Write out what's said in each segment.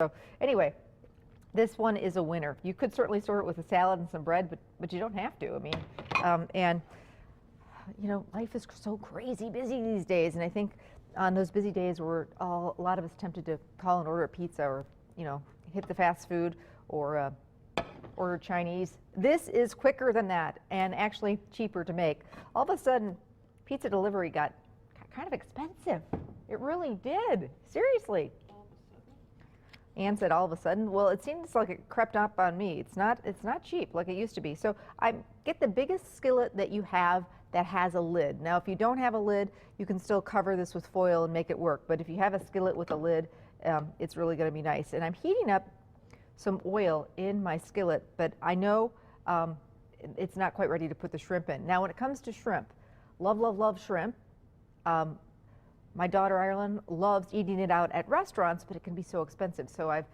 So anyway, this one is a winner. You could certainly serve it with a salad and some bread, but you don't have to. I mean, and you know, life is so crazy busy these days, and I think on those busy days we're a lot of us tempted to call and order a pizza, or you know, hit the fast food, or order Chinese. This is quicker than that and actually cheaper to make. All of a sudden, pizza delivery got kind of expensive. It really did. Seriously. Ann said all of a sudden. Well, it seems like it crept up on me. It's not cheap like it used to be. So I get the biggest skillet that you have that has a lid. Now, if you don't have a lid, you can still cover this with foil and make it work. But if you have a skillet with a lid, it's really going to be nice. And I'm heating up some oil in my skillet, but I know it's not quite ready to put the shrimp in. Now, when it comes to shrimp, love shrimp. My daughter Ireland loves eating it out at restaurants, but it can be so expensive. So I've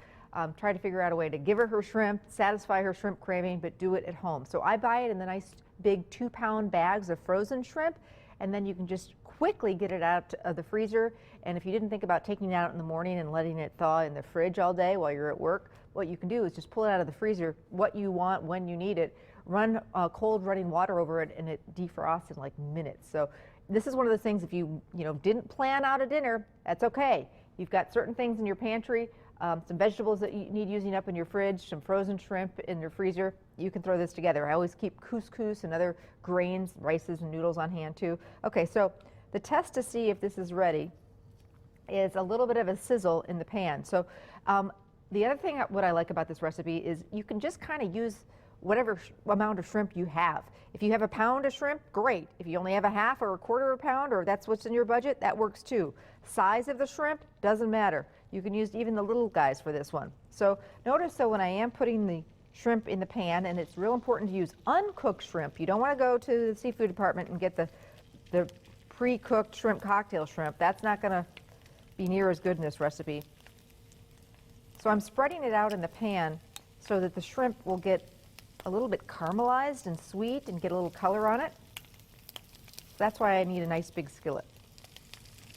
tried to figure out a way to give her shrimp, satisfy her shrimp craving, but do it at home. So I buy it in the nice big 2-pound bags of frozen shrimp, and then you can just quickly get it out of the freezer. And if you didn't think about taking it out in the morning and letting it thaw in the fridge all day while you're at work, what you can do is just pull it out of the freezer, what you want, when you need it, run cold running water over it, and it defrosts in like minutes. So this is one of the things, if you didn't plan out a dinner, that's okay. You've got certain things in your pantry, some vegetables that you need using up in your fridge, some frozen shrimp in your freezer. You can throw this together. I always keep couscous and other grains, rices and noodles on hand too. Okay, so the test to see if this is ready is a little bit of a sizzle in the pan. So the other thing what I like about this recipe is you can just kind of use whatever amount of shrimp you have. If you have a pound of shrimp, great. If you only have a half or a quarter of a pound, or that's what's in your budget, that works too. Size of the shrimp doesn't matter. You can use even the little guys for this one. So notice, so when I am putting the shrimp in the pan, and it's real important to use uncooked shrimp. You don't want to go to the seafood department and get the pre-cooked shrimp cocktail shrimp. That's not going to be near as good in this recipe. So I'm spreading it out in the pan so that the shrimp will get a little bit caramelized and sweet and get a little color on it. That's why I need a nice big skillet.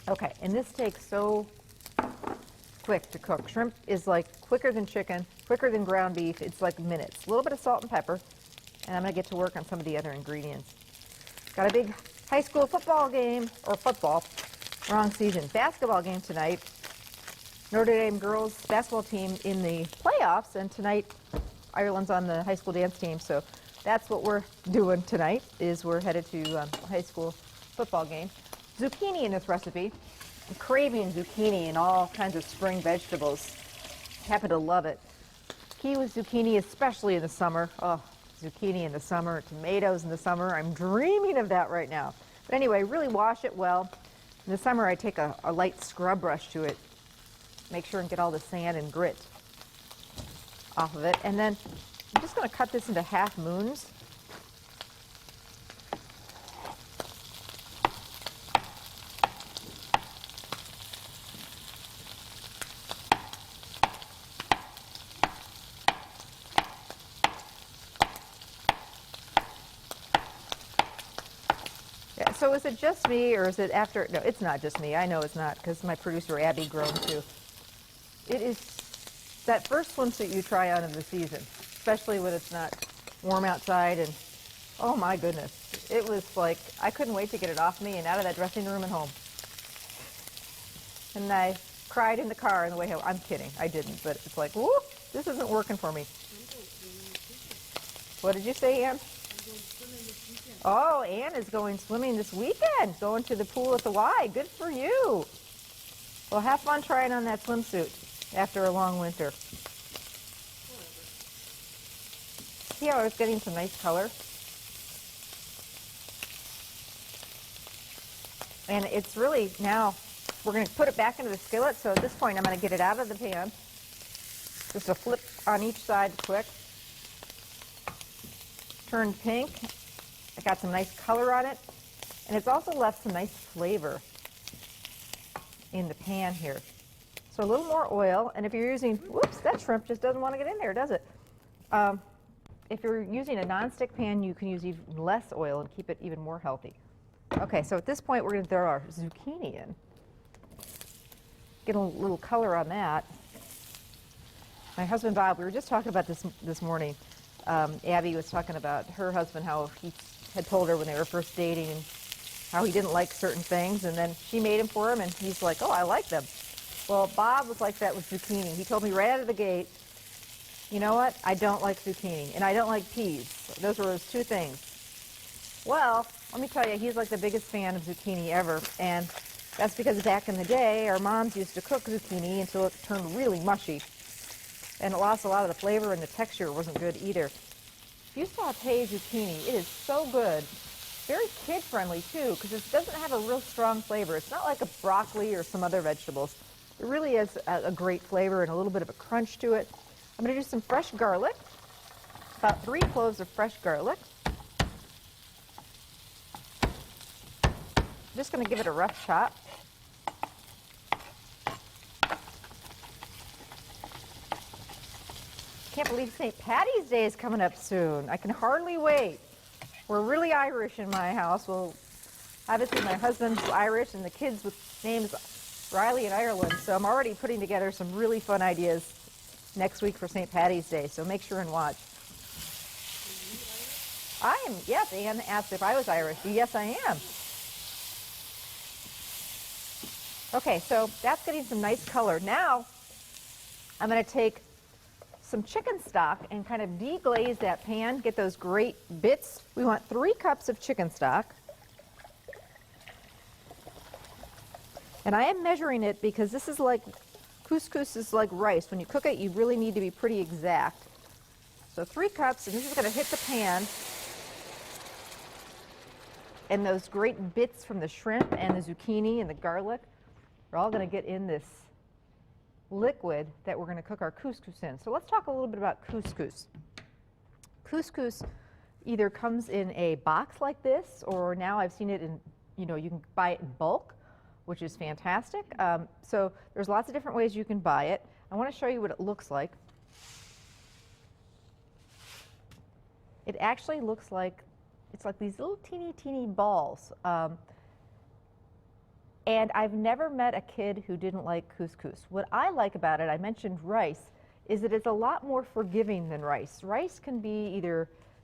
Okay, and this takes so quick to cook. Shrimp is like quicker than chicken, quicker than ground beef. It's like minutes. A little bit of salt and pepper, and I'm going to get to work on some of the other ingredients. Got a big high school football game, or football, wrong season, basketball game tonight. Notre Dame girls basketball team in the playoffs, and tonight Ireland's on the high school dance team, so that's what we're doing tonight, is we're headed to a high school football game. Zucchini in this recipe. I'm craving zucchini and all kinds of spring vegetables. Happen to love it. Key with zucchini, especially in the summer. Oh, zucchini in the summer, tomatoes in the summer. I'm dreaming of that right now. But anyway, really wash it well. In the summer, I take a light scrub brush to it. Make sure and get all the sand and grit off of it. And then I'm just going to cut this into half moons. Yeah, so is it just me, or is it after? No, it's not just me. I know it's not, because my producer Abby groaned too. It is that first swimsuit you try on of the season, especially when it's not warm outside, and oh my goodness, it was like I couldn't wait to get it off me and out of that dressing room and home. And I cried in the car on the way home. I'm kidding, I didn't, but it's like, whoop, this isn't working for me. What did you say, Ann? Oh, Ann is going swimming this weekend, going to the pool at the Y. Good for you. Well, have fun trying on that swimsuit after a long winter. See how it's getting some nice color? And it's really, now we're going to put it back into the skillet. So at this point, I'm going to get it out of the pan. Just a flip on each side quick. Turned pink. I got some nice color on it. And it's also left some nice flavor in the pan here. So a little more oil, and if you're using, whoops, that shrimp just doesn't want to get in there, does it? If you're using a nonstick pan, you can use even less oil and keep it even more healthy. Okay, so at this point, we're going to throw our zucchini in. Get a little color on that. My husband Bob, we were just talking about this morning. Abby was talking about her husband, how he had told her when they were first dating and how he didn't like certain things, and then she made him for him, and he's like, oh, I like them. Well, Bob was like that with zucchini. He told me right out of the gate, you know what, I don't like zucchini, and I don't like peas. Those were his two things. Well, let me tell you, he's like the biggest fan of zucchini ever, and that's because back in the day, our moms used to cook zucchini until it turned really mushy, and it lost a lot of the flavor, and the texture wasn't good either. If you saute zucchini, it is so good. Very kid-friendly, too, because it doesn't have a real strong flavor. It's not like a broccoli or some other vegetables. It really has a great flavor and a little bit of a crunch to it. I'm going to do some fresh garlic, about 3 cloves of fresh garlic. I'm just going to give it a rough chop. Can't believe St. Patty's Day is coming up soon. I can hardly wait. We're really Irish in my house. Well, obviously my husband's Irish and the kids with names Riley and Ireland, so I'm already putting together some really fun ideas next week for St. Patty's Day, so make sure and watch. I am, yes, Anne asked if I was Irish. Yes, I am. Okay, so that's getting some nice color. Now, I'm going to take some chicken stock and kind of deglaze that pan, get those great bits. We want 3 cups of chicken stock. And I am measuring it because this is like, couscous is like rice. When you cook it, you really need to be pretty exact. So 3 cups, and this is going to hit the pan. And those great bits from the shrimp and the zucchini and the garlic are all going to get in this liquid that we're going to cook our couscous in. So let's talk a little bit about couscous. Couscous either comes in a box like this, or now I've seen it in, you can buy it in bulk, which is fantastic. So there's lots of different ways you can buy it. I want to show you what it looks like. It actually looks like, it's like these little teeny balls. And I've never met a kid who didn't like couscous. What I like about it, I mentioned rice, is that it's a lot more forgiving than rice. Rice can be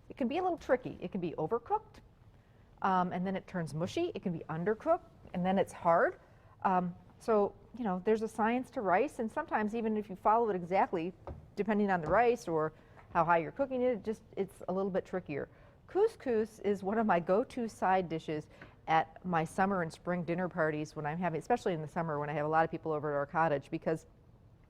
it can be a little tricky. It can be overcooked, and then it turns mushy. It can be undercooked, and then it's hard. So, there's a science to rice, and sometimes even if you follow it exactly, depending on the rice or how high you're cooking it, it's a little bit trickier. Couscous is one of my go-to side dishes at my summer and spring dinner parties when I'm having, especially in the summer when I have a lot of people over at our cottage, because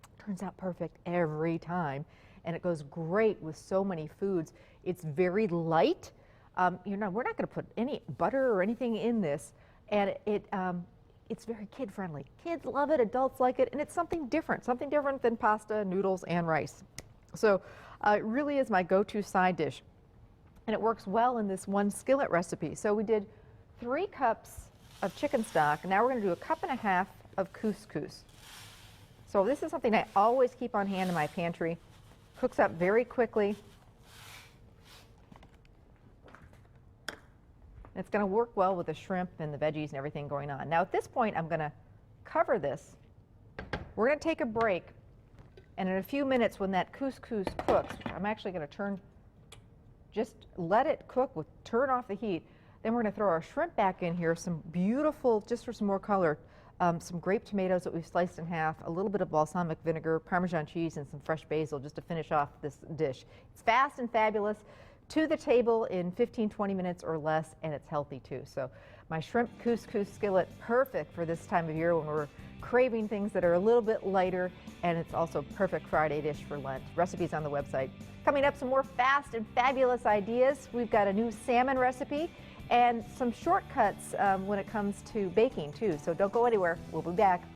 it turns out perfect every time, and it goes great with so many foods. It's very light. We're not going to put any butter or anything in this, and it's very kid-friendly. Kids love it, adults like it, and it's something different than pasta, noodles, and rice. So it really is my go-to side dish, and it works well in this one skillet recipe. So we did 3 cups of chicken stock, and now we're going to do 1.5 cups of couscous. So this is something I always keep on hand in my pantry. Cooks up very quickly. It's going to work well with the shrimp and the veggies and everything going on. Now at this point, I'm going to cover this. We're going to take a break, and in a few minutes when that couscous cooks, I'm actually going to just let it cook, turn off the heat. Then we're going to throw our shrimp back in here, some beautiful, just for some more color, some grape tomatoes that we've sliced in half, a little bit of balsamic vinegar, Parmesan cheese, and some fresh basil just to finish off this dish. It's fast and fabulous, to the table in 15-20 minutes or less, and it's healthy too. So my shrimp couscous skillet, perfect for this time of year when we're craving things that are a little bit lighter, and it's also perfect Friday dish for Lent. Recipes on the website. Coming up, some more fast and fabulous ideas. We've got a new salmon recipe and some shortcuts when it comes to baking too. So don't go anywhere. We'll be back.